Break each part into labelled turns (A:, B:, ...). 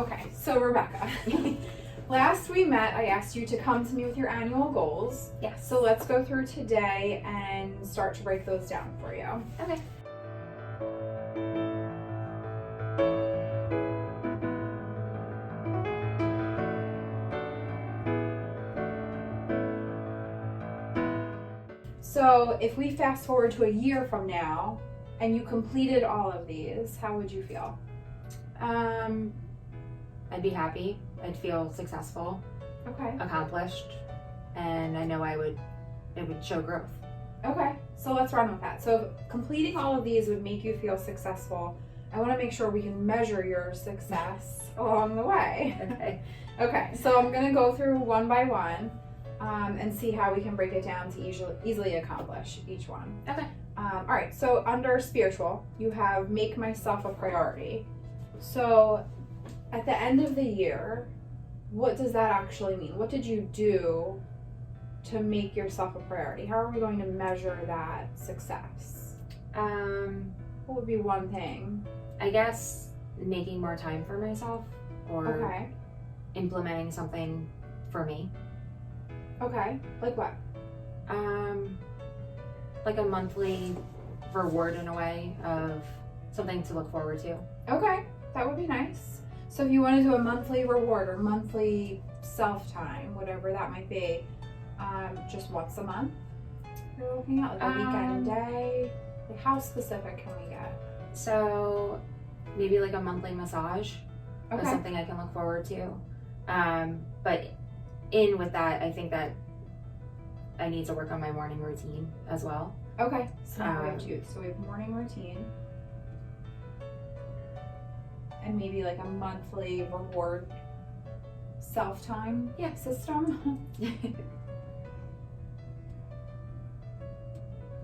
A: Okay, so Rebecca, last we met, I asked you to come to me with your annual goals.
B: Yes.
A: So let's go through today and start to break those down for you.
B: Okay.
A: So if we fast forward to a year from now and you completed all of these, how would you feel?
B: I'd be happy. I'd feel successful,
A: Okay.
B: accomplished, and I know it would show growth.
A: Okay, so let's run with that. So if completing all of these would make you feel successful, I want to make sure we can measure your success along the way.
B: Okay.
A: Okay, so I'm going to go through one by one and see how we can break it down to easily accomplish each one.
B: Okay.
A: All right, so under spiritual, you have make myself a priority. So at the end of the year, what does that actually mean? What did you do to make yourself a priority? How are we going to measure that success? What would be one thing?
B: I guess making more time for myself or
A: Okay.
B: implementing something for me.
A: Okay. Like what?
B: Like a monthly reward in a way of something to look forward to.
A: Okay. That would be nice. So if you want to do a monthly reward or monthly self-time, whatever that might be, just once a month you're looking at, like a weekend day? Like how specific can we get?
B: So maybe like a monthly massage.
A: Okay.
B: Is something I can look forward to. But in with that, I think that I need to work on my morning routine as well.
A: Okay. So now we have two. So we have morning routine. And maybe like a monthly reward self-time system.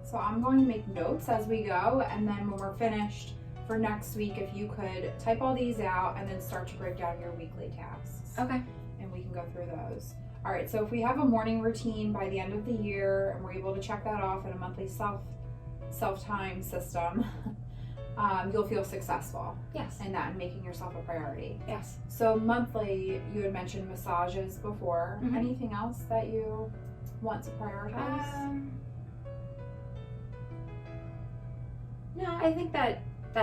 A: So I'm going to make notes as we go, and then when we're finished for next week, if you could type all these out and then start to break down your weekly tasks.
B: Okay.
A: And we can go through those. All right, so if we have a morning routine by the end of the year and we're able to check that off in a monthly self-time system, you'll feel successful.
B: Yes.
A: In that and making yourself a priority.
B: Yes.
A: So monthly, you had mentioned massages before.
B: Mm-hmm.
A: Anything else that you want to prioritize?
B: No, I think that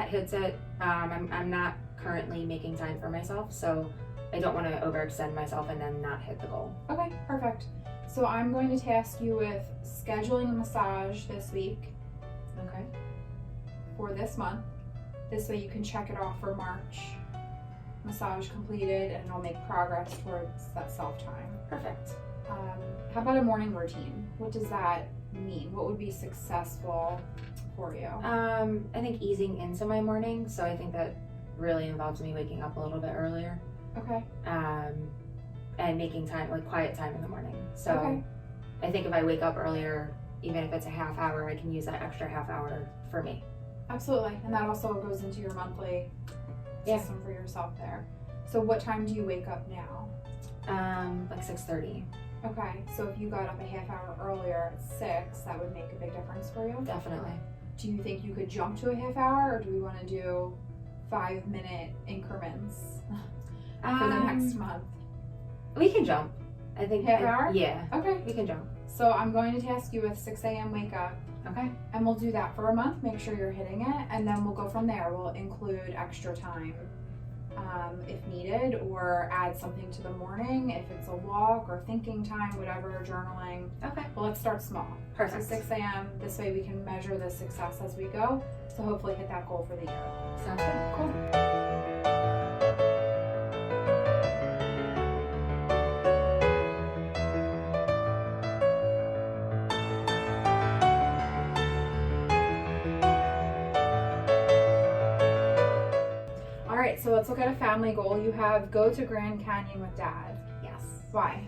B: hits it. I'm not currently making time for myself, so I don't want to overextend myself and then not hit the goal.
A: Okay, perfect. So I'm going to task you with scheduling a massage this week.
B: Okay.
A: For this month. This way you can check it off for March. Massage completed, and it'll make progress towards that self-time.
B: Perfect.
A: How about a morning routine? What does that mean? What would be successful for you?
B: I think easing into my morning, so I think that really involves me waking up a little bit earlier.
A: Okay.
B: And making time, like quiet time in the morning. So
A: Okay.
B: I think if I wake up earlier, even if it's a half hour, I can use that extra half hour for me.
A: Absolutely. And that also goes into your monthly system for yourself there. So what time do you wake up now?
B: Like 6:30.
A: Okay. So if you got up a half hour earlier at 6, that would make a big difference for you?
B: Definitely.
A: Do you think you could jump to a half hour, or do we want to do 5-minute increments for the next month?
B: We can jump. I think
A: half hour?
B: Yeah.
A: Okay.
B: We can jump.
A: So I'm going to task you with 6 a.m. wake up.
B: Okay.
A: And we'll do that for a month, make sure you're hitting it, and then we'll go from there. We'll include extra time if needed, or add something to the morning if it's a walk or thinking time, whatever, journaling.
B: Okay.
A: But let's start small.
B: Perfect.
A: So 6 a.m. This way we can measure the success as we go, so hopefully hit that goal for the year.
B: Sounds good. Cool.
A: All right, so let's look at a family goal. You have go to Grand Canyon with Dad.
B: Yes.
A: Why?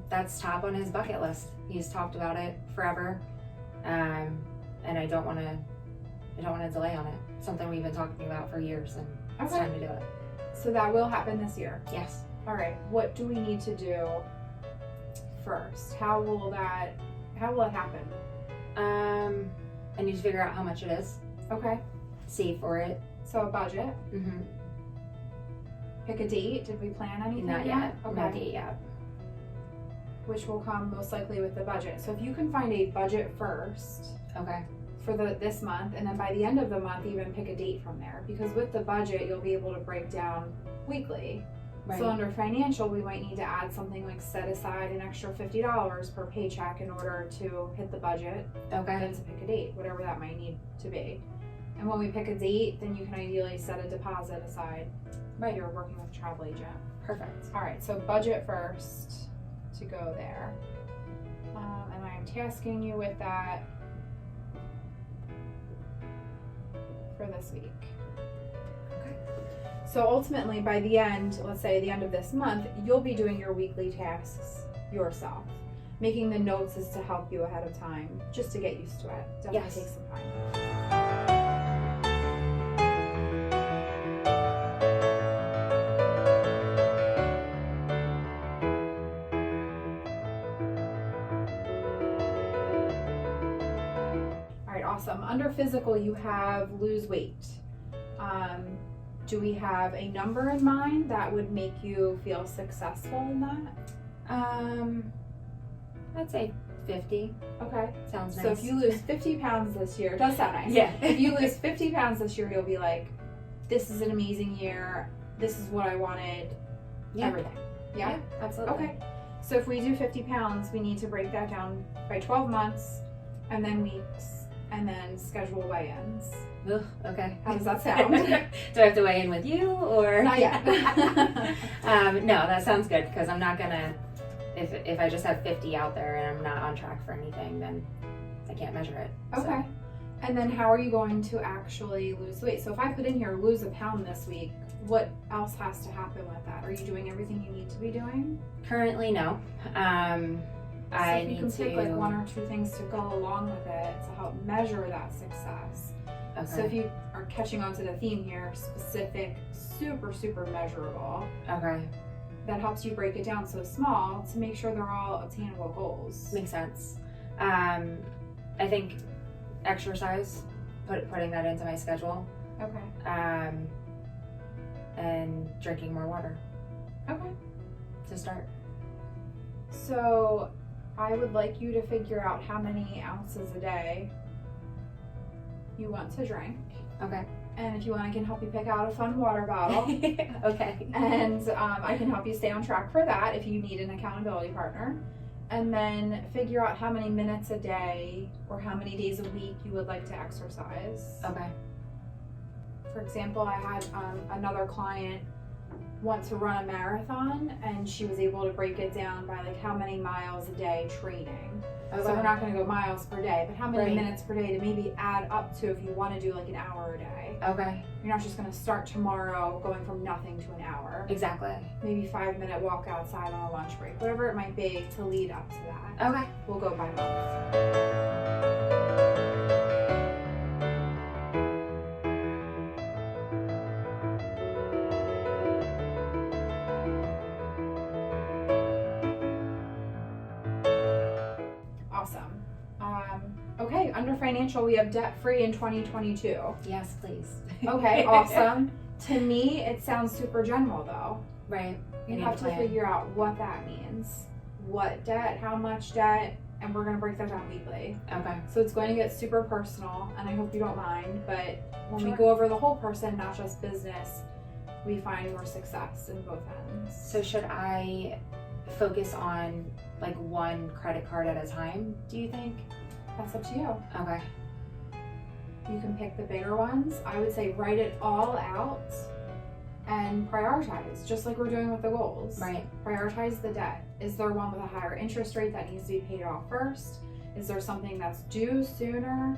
B: That's top on his bucket list. He's talked about it forever, and I don't want to delay on it. Something we've been talking about for years, and it's time to do it.
A: So that will happen this year.
B: Yes.
A: All right. What do we need to do first? How will it happen?
B: I need to figure out how much it is.
A: Okay.
B: Save for it.
A: So a budget.
B: Mm-hmm.
A: pick a date? Did we plan anything?
B: Not yet.
A: Okay.
B: No date yet.
A: Which will come most likely with the budget. So if you can find a budget first
B: Okay.
A: for this month, and then by the end of the month even pick a date from there, because with the budget you'll be able to break down weekly.
B: Right.
A: So under financial we might need to add something like set aside an extra $50 per paycheck in order to hit the budget,
B: Okay.
A: then to pick a date, whatever that might need to be. And when we pick a date, then you can ideally set a deposit aside.
B: Right.
A: You're working with a travel agent.
B: Perfect.
A: All right, so budget first to go there. And I am tasking you with that for this week.
B: Okay.
A: So ultimately, by the end, let's say the end of this month, you'll be doing your weekly tasks yourself. Making the notes is to help you ahead of time, just to get used to it. Definitely
B: Yes.
A: take some time. Awesome. Under physical, you have lose weight. Do we have a number in mind that would make you feel successful in that?
B: I'd say 50.
A: Okay.
B: Sounds nice.
A: So if you lose 50 pounds this year, it does sound nice.
B: Yeah.
A: If you lose 50 pounds this year, you'll be like, this is an amazing year. This is what I wanted.
B: Yeah.
A: Everything. Yeah?
B: Absolutely.
A: Okay. So if we do 50 pounds, we need to break that down by 12 months and then weeks and then schedule weigh-ins.
B: Ugh, okay.
A: How does that sound?
B: Do I have to weigh in with you or?
A: Not yet.
B: No, that sounds good because I'm not gonna. If I just have 50 out there and I'm not on track for anything, then I can't measure it.
A: Okay.
B: So.
A: And then how are you going to actually lose weight? So if I put in here lose a pound this week, what else has to happen with that? Are you doing everything you need to be doing?
B: Currently, no.
A: So
B: I
A: if you
B: need
A: can
B: to.
A: pick like one or two things to go along with it to help measure that success.
B: Okay.
A: So if you are catching on to the theme here, specific, super, super measurable,
B: Okay.
A: that helps you break it down so small to make sure they're all obtainable goals.
B: Makes sense. I think exercise, putting that into my schedule,
A: Okay.
B: and drinking more water
A: Okay.
B: to start.
A: So I would like you to figure out how many ounces a day you want to drink.
B: Okay.
A: And if you want, I can help you pick out a fun water bottle.
B: Okay.
A: And I can help you stay on track for that if you need an accountability partner. And then figure out how many minutes a day or how many days a week you would like to exercise.
B: Okay.
A: For example, I had another client want to run a marathon, and she was able to break it down by like how many miles a day training.
B: Okay.
A: So we're not going to go miles per day, but how many
B: Right.
A: minutes per day to maybe add up to if you want to do like an hour a day.
B: Okay.
A: You're not just going to start tomorrow going from nothing to an hour.
B: Exactly.
A: Maybe 5-minute walk outside on a lunch break, whatever it might be to lead up to that.
B: Okay.
A: We'll go by month. Awesome. Okay, under financial, we have debt free in 2022.
B: Yes, please.
A: Okay, awesome. To me, it sounds super general though.
B: Right.
A: You
B: need
A: have
B: a
A: to
B: plan.
A: figure out what that means. What debt, how much debt, and we're going to break that down weekly.
B: Okay.
A: So it's going to get super personal, and I hope you don't mind, but when we
B: Sure.
A: go over the whole person, not just business, we find more success in both ends.
B: So should I focus on like one credit card at a time, do you think?
A: That's up to you.
B: Okay.
A: You can pick the bigger ones. I would say write it all out and prioritize, just like we're doing with the goals.
B: Right.
A: Prioritize the debt. Is there one with a higher interest rate that needs to be paid off first? Is there something that's due sooner?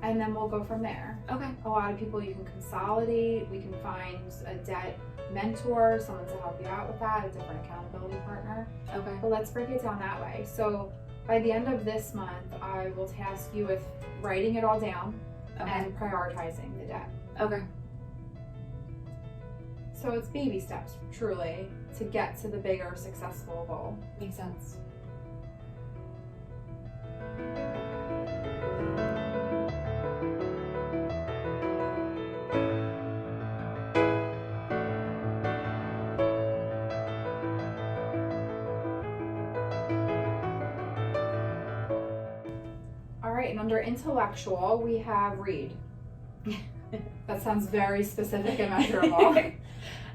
A: And then we'll go from there.
B: Okay.
A: A lot of people you can consolidate. We can find a debt mentor, someone to help you out with that, a different accountability partner.
B: Okay.
A: But let's break it down that way. So by the end of this month, I will task you with writing it all down
B: Okay.
A: and prioritizing the debt.
B: Okay.
A: So it's baby steps, truly, to get to the bigger, successful goal.
B: Makes sense.
A: right, and under intellectual, we have read. That sounds very specific and measurable.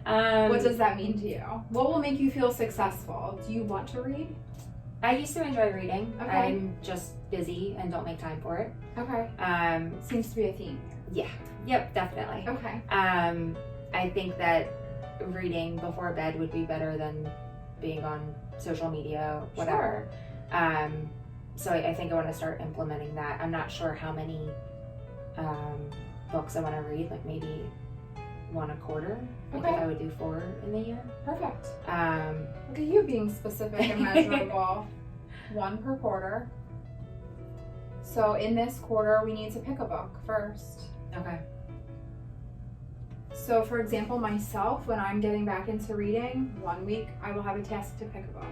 A: What does that mean to you? What will make you feel successful? Do you want to read?
B: I used to enjoy reading.
A: Okay.
B: I'm just busy and don't make time for it.
A: Okay. Seems to be a theme here.
B: Yeah. Yep, definitely.
A: Okay.
B: I think that reading before bed would be better than being on social media, whatever.
A: Sure.
B: So I think I want to start implementing that. I'm not sure how many books I want to read, like maybe one a quarter. I think I would do 4 in the year.
A: Perfect. Look at you being specific and measurable. 1 per quarter. So in this quarter, we need to pick a book first.
B: Okay.
A: So for example, myself, when I'm getting back into reading, 1 week I will have a task to pick a book.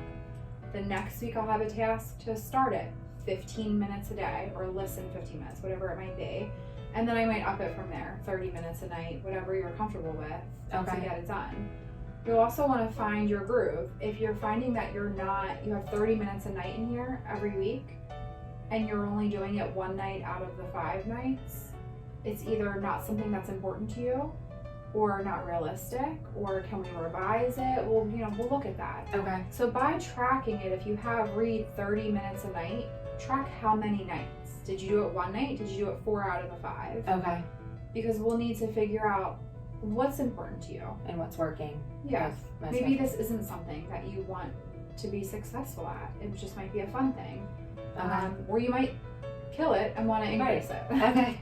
A: The next week I'll have a task to start it 15 minutes a day or listen 15 minutes, whatever it might be. And then I might up it from there, 30 minutes a night, whatever you're comfortable with to get it done. You'll also want to find your groove. If you're finding that you have 30 minutes a night in here every week and you're only doing it 1 night out of the 5 nights, it's either not something that's important to you or not realistic, or can we revise it? We'll look at that.
B: Okay.
A: So by tracking it, if you have read 30 minutes a night, track how many nights. Did you do it 1 night? Did you do it 4 out of the 5?
B: Okay.
A: Because we'll need to figure out what's important to you.
B: And what's working.
A: Yeah. Maybe this isn't something that you want to be successful at. It just might be a fun thing.
B: Okay.
A: Or you might kill it and want to increase it.
B: Okay.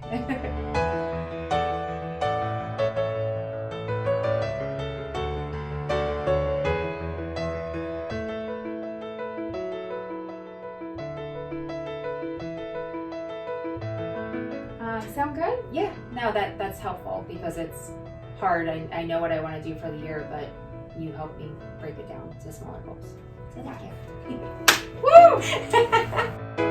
A: Sound good?
B: Yeah. No, that's helpful because it's hard. I know what I want to do for the year, but you help me break it down to smaller goals. So thank you.
A: Woo!